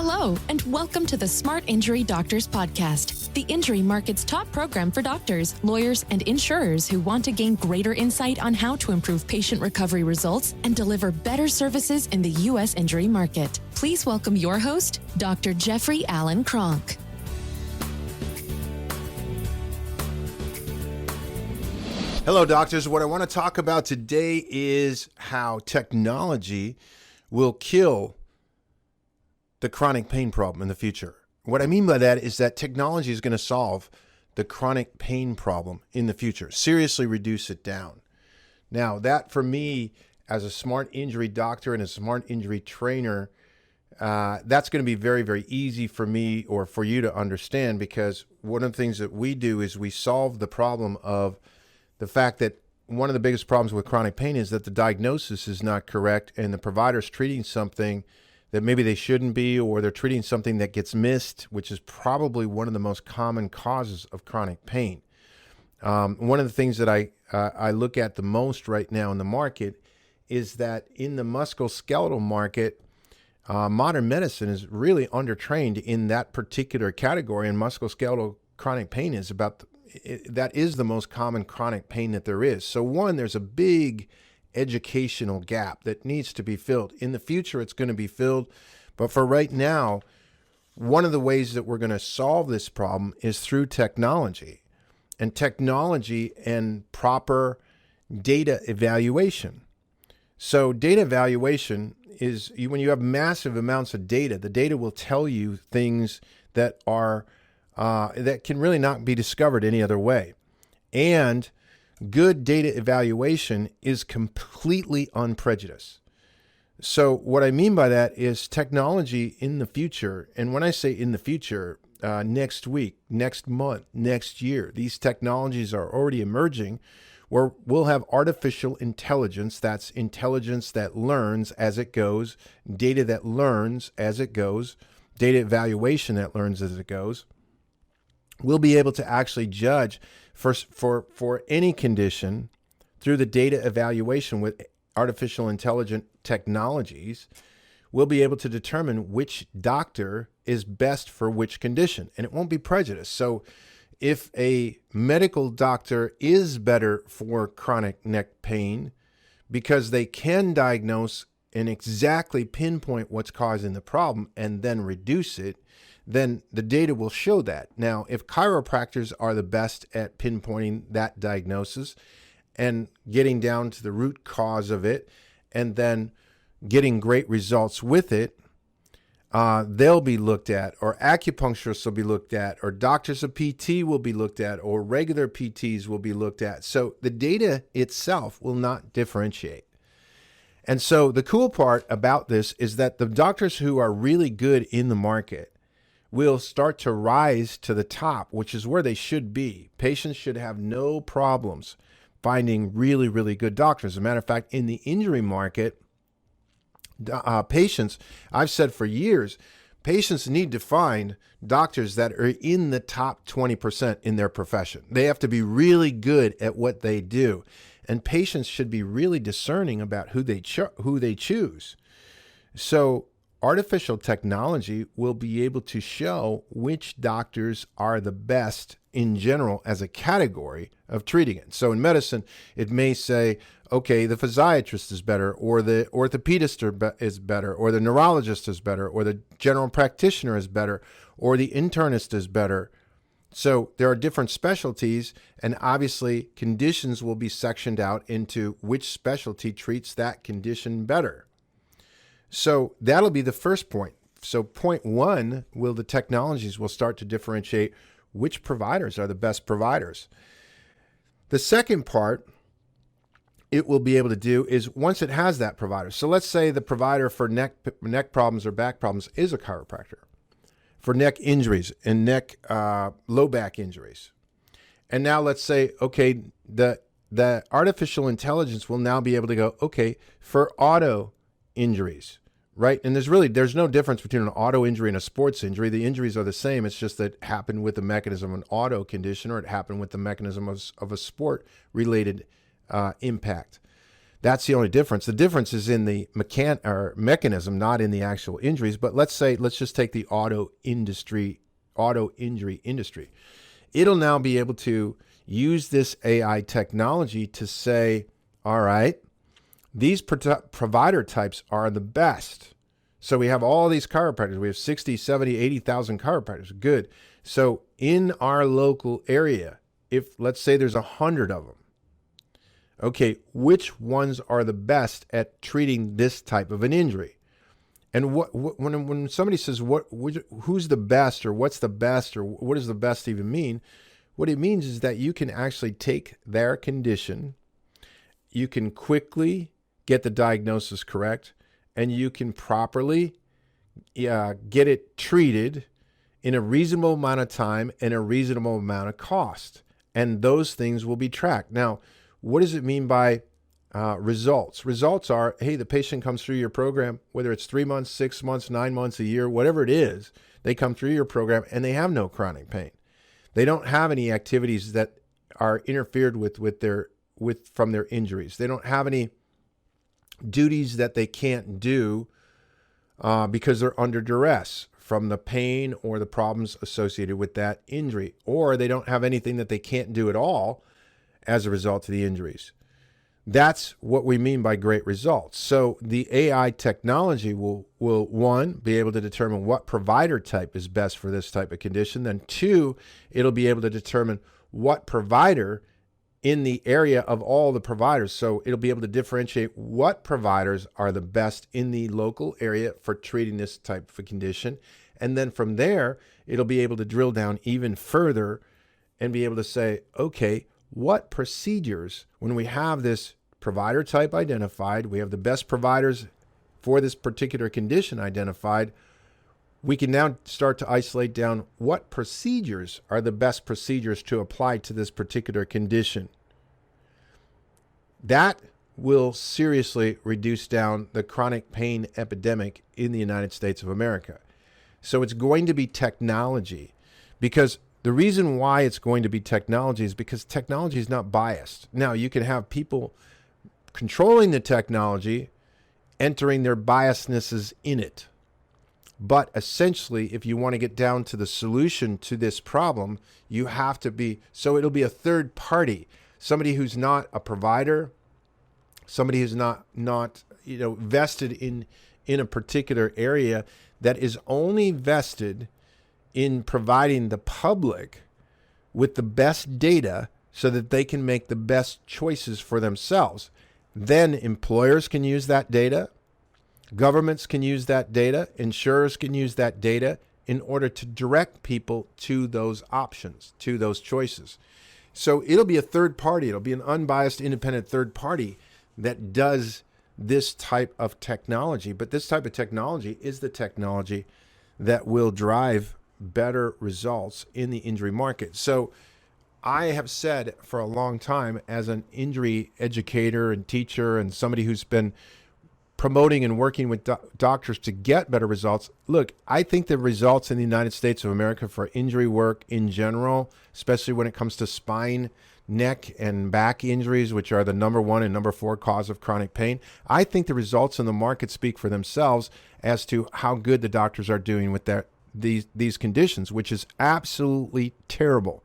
Hello, and welcome to the Smart Injury Doctors Podcast, the injury market's top program for doctors, lawyers, and insurers who want to gain greater insight on how to improve patient recovery results and deliver better services in the U.S. injury market. Please welcome your host, Dr. Jeffrey Allen Kronk. Hello, doctors. What I want to talk about today is how technology will kill the chronic pain problem in the future. What I mean by that is that technology is going to solve the chronic pain problem in the future, seriously reduce it down. Now, that for me, as a smart injury doctor and a smart injury trainer, that's going to be very, very easy for me or for you to understand, because one of the things that we do is we solve the problem of the fact that one of the biggest problems with chronic pain is that the diagnosis is not correct and the provider's treating something that maybe they shouldn't be, or they're treating something that gets missed, which is probably one of the most common causes of chronic pain. One of the things that I look at the most right now in the market is that in the musculoskeletal market, modern medicine is really undertrained in that particular category, and musculoskeletal chronic pain is that is the most common chronic pain that there is. So one, there's a big educational gap that needs to be filled. In the future, it's going to be filled. But for right now, one of the ways that we're going to solve this problem is through technology and proper data evaluation. So data evaluation is when you have massive amounts of data, the data will tell you things that are that can really not be discovered any other way. And good data evaluation is completely unprejudiced. So what I mean by that is technology in the future, and when I say in the future, next week, next month, next year, these technologies are already emerging where we'll have artificial intelligence, that's intelligence that learns as it goes, data that learns as it goes, data evaluation that learns as it goes. We'll be able to actually judge for any condition through the data evaluation with artificial intelligent technologies. We'll be able to determine which doctor is best for which condition, and it won't be prejudiced. So if a medical doctor is better for chronic neck pain because they can diagnose and exactly pinpoint what's causing the problem and then reduce it, then the data will show that. Now, if chiropractors are the best at pinpointing that diagnosis and getting down to the root cause of it and then getting great results with it, they'll be looked at, or acupuncturists will be looked at, or doctors of PT will be looked at, or regular PTs will be looked at. So the data itself will not differentiate. And so the cool part about this is that the doctors who are really good in the market will start to rise to the top, which is where they should be. Patients should have no problems finding really, really good doctors. As a matter of fact, in the injury market, patients, I've said for years, patients need to find doctors that are in the top 20% in their profession. They have to be really good at what they do. And patients should be really discerning about who they choose. So artificial technology will be able to show which doctors are the best in general as a category of treating it. So in medicine, it may say, okay, the physiatrist is better, or the orthopedist is better, or the neurologist is better, or the general practitioner is better, or the internist is better. So there are different specialties, and obviously conditions will be sectioned out into which specialty treats that condition better. So that'll be the first point. So point one, the technologies will start to differentiate which providers are the best providers. The second part it will be able to do is once it has that provider. So let's say the provider for neck problems or back problems is a chiropractor. For neck injuries and low back injuries. And now let's say, okay, the artificial intelligence will now be able to go, okay, for auto injuries, right? And there's no difference between an auto injury and a sports injury. The injuries are the same. It's just that it happened with the mechanism of an auto condition, or it happened with the mechanism of a sport related impact. That's the only difference. The difference is in the mechanism, not in the actual injuries. But let's just take the auto injury industry. It'll now be able to use this AI technology to say, all right, these provider types are the best. So we have all these chiropractors. We have 60, 70, 80,000 chiropractors. Good. So in our local area, if let's say there's 100 of them, okay, which ones are the best at treating this type of an injury? And when somebody says who's the best or what's the best or what does the best even mean? What it means is that you can actually take their condition, you can quickly get the diagnosis correct, and you can properly get it treated in a reasonable amount of time and a reasonable amount of cost. And those things will be tracked. Now, what does it mean by results? Results are, hey, the patient comes through your program, whether it's 3 months, 6 months, 9 months, a year, whatever it is, they come through your program and they have no chronic pain. They don't have any activities that are interfered with from their injuries. They don't have any duties that they can't do because they're under duress from the pain or the problems associated with that injury, or they don't have anything that they can't do at all as a result of the injuries. That's what we mean by great results. So the AI technology will one, be able to determine what provider type is best for this type of condition. Then two, it'll be able to determine what provider in the area of all the providers. So it'll be able to differentiate what providers are the best in the local area for treating this type of a condition. And then from there, it'll be able to drill down even further and be able to say, okay, what procedures, when we have this provider type identified, we have the best providers for this particular condition identified, we can now start to isolate down what procedures are the best procedures to apply to this particular condition. That will seriously reduce down the chronic pain epidemic in the United States of America. So it's going to be technology, because the reason why it's going to be technology is because technology is not biased. Now, you can have people controlling the technology, entering their biasnesses in it. But essentially, if you want to get down to the solution to this problem, you have to be, so it'll be a third party, somebody who's not a provider, somebody who's not vested in a particular area, that is only vested in providing the public with the best data so that they can make the best choices for themselves. Then employers can use that data, governments can use that data, insurers can use that data in order to direct people to those options, to those choices. So it'll be a third party, it'll be an unbiased, independent third party that does this type of technology. But this type of technology is the technology that will drive better results in the injury market. So I have said for a long time, as an injury educator and teacher and somebody who's been promoting and working with doctors to get better results, look, I think the results in the United States of America for injury work in general, especially when it comes to spine, neck, and back injuries, which are the number 1 and number 4 cause of chronic pain, I think the results in the market speak for themselves as to how good the doctors are doing with these conditions, which is absolutely terrible.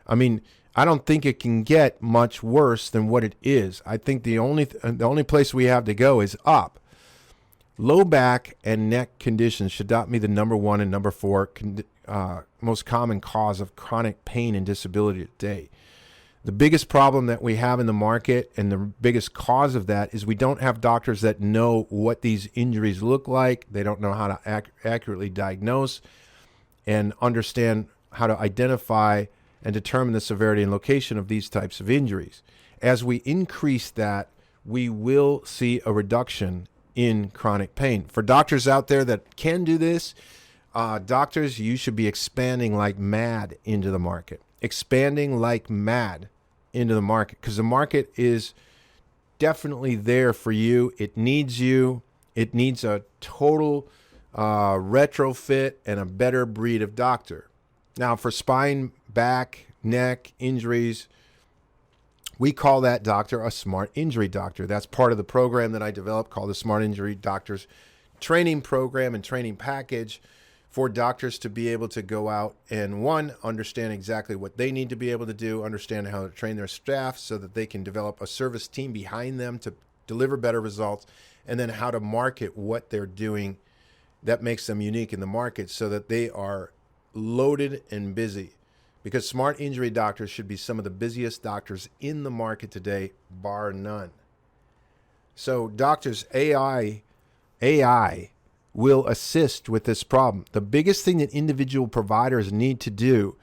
I mean, I don't think it can get much worse than what it is. I think the only place we have to go is up. Low back and neck conditions should not be the number 1 and number 4 most common cause of chronic pain and disability today. The biggest problem that we have in the market, and the biggest cause of that, is we don't have doctors that know what these injuries look like. They don't know how to accurately diagnose and understand how to identify and determine the severity and location of these types of injuries. As we increase that, we will see a reduction in chronic pain. For doctors out there that can do this, doctors, you should be expanding like mad into the market. Expanding like mad into the market, because the market is definitely there for you. It needs you. It needs a total retrofit and a better breed of doctor. Now, for spine, back, neck injuries, We call that doctor a smart injury doctor. That's part of the program that I developed called the Smart Injury Doctors Training Program and Training Package for doctors to be able to go out and, one, understand exactly what they need to be able to do, understand how to train their staff so that they can develop a service team behind them to deliver better results, and then how to market what they're doing that makes them unique in the market so that they are loaded and busy. Because smart injury doctors should be some of the busiest doctors in the market today, bar none. So doctors, AI will assist with this problem. The biggest thing that individual providers need to do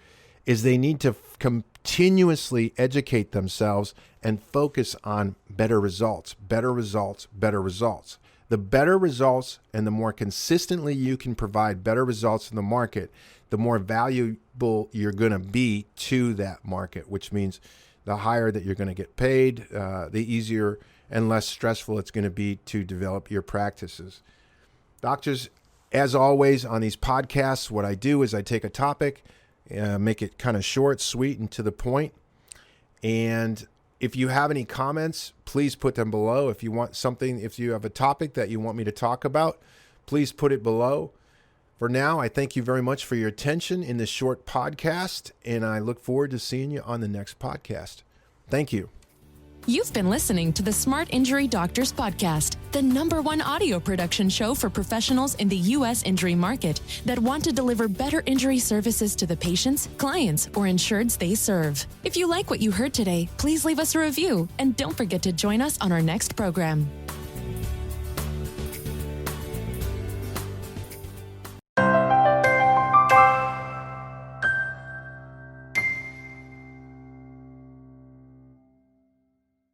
is they need to continuously educate themselves and focus on better results, better results, better results. The better results and the more consistently you can provide better results in the market, the more valuable you're going to be to that market, which means the higher that you're going to get paid, the easier and less stressful it's going to be to develop your practices. Doctors, as always on these podcasts, what I do is I take a topic, make it kind of short, sweet, and to the point. And if you have any comments, please put them below. If you want something, if you have a topic that you want me to talk about, please put it below. For now, I thank you very much for your attention in this short podcast, and I look forward to seeing you on the next podcast. Thank you. You've been listening to the Smart Injury Doctors Podcast, the #1 audio production show for professionals in the U.S. injury market that want to deliver better injury services to the patients, clients, or insureds they serve. If you like what you heard today, please leave us a review and don't forget to join us on our next program.